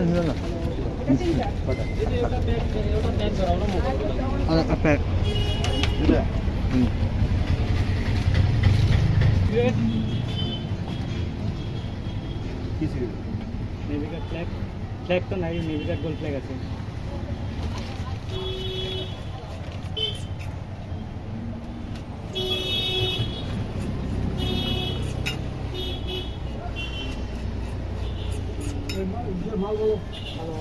হলো না pack নেভিকার flag তো নাই, নেভিকার গোল ফ্ল্যাগ আছে। মাল বলো ভালো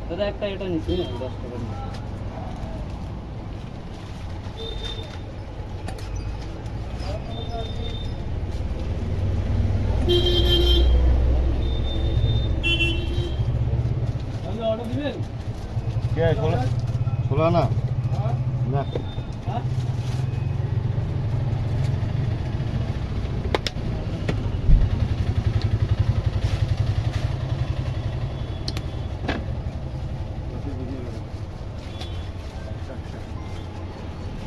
দাদা একটা এটা নিচ্ছি না 10 টাকা অর্ডার দিবেন কে ছোলা না না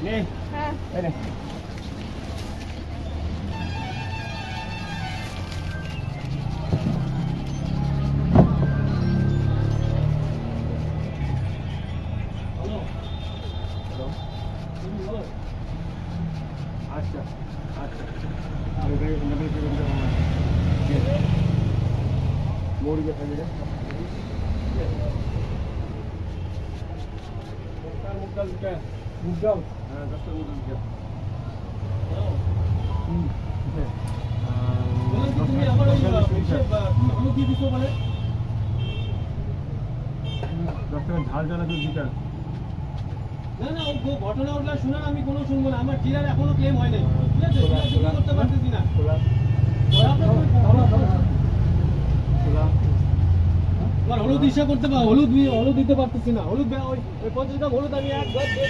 নে হ্যাঁ এই নে আচ্ছা আচ্ছা আরে ভাই নবী পেমেন্ট করনা মোড় কে খালি রে মুগডাল হ্যাঁ 10 টা মুগডাল দিও তুমি আমার হলুদ দিয়ে দিছো মানে 10 টাকা ঝাল ঝাল দুধ দিতে না না ও ঘটনা ওগুলা শুনুন আমি কোনো শুনবো না আমার জিরার এখনো ক্লেম হয় নাই ঠিক আছে এটা করতে পারতেছি না আমার হলুদ হিসাব করতে পারো হলুদ দিতে পারতেছি না হলুদ ওই 50 গ্রাম হলুদ আমি এক ঘর দিয়ে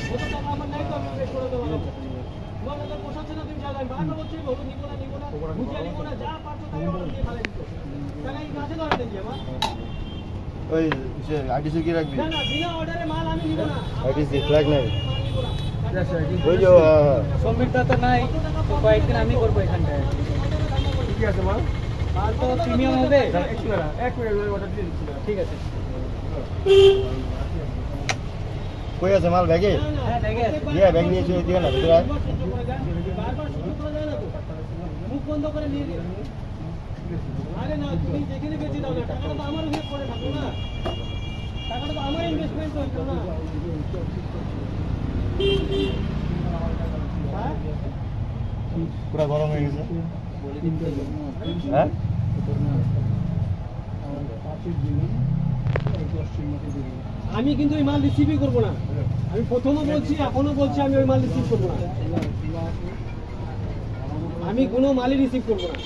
কত টাকা আমার নাই তো আমি পেশ করে দেবো তোমার তো পোষাচ্ছে না তুমি জায়গায় বারবার বলছি হলুদ নিবো না বুঝিয়ে নিবো না যা পারছো তাই হলুদ দিয়ে ফেলে দিচ্ছ টাকা এই কাছে ধরে দেখি আমার ওই আইডিসি কি রাখবি না না বিনা অর্ডারে মাল আমি নিব না আইডিসি ফ্ল্যাগ নাই ওই যে সমিটটা তো নাই তো কয়েকদিন আমি করব এখানটায় ঠিক আছে মাল তো প্রিমিয়াম হবে এক মিনিট অর্ডার দিয়ে দিচ্ছি ঠিক আছে কই আছে মাল ব্যাগে হ্যাঁ ব্যাগে আছে ইয়া ব্যাগ নিয়ে চলে দিও না ভিতরে বারবার শুরু করা যায় না তো মুখ বন্ধ করে নিয়ে আরে না তুমি যেখানে বেচে দাও না টাকাটা তো আমার উপরে পড়ে থাকো না টাকাটা তো আমার ইনভেস্টমেন্ট হইতো না পুরো গরম হয়ে গেছে হ্যাঁ আমি কিন্তু ওই মাল রিসিভই করবো না আমি প্রথমও বলছি এখনো বলছি আমি ওই মাল রিসিভ করবো না আমি কোনো মালই রিসিভ করবো না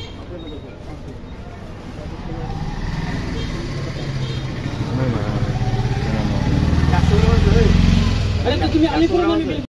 अरे तो तुम्हें अलीपुर में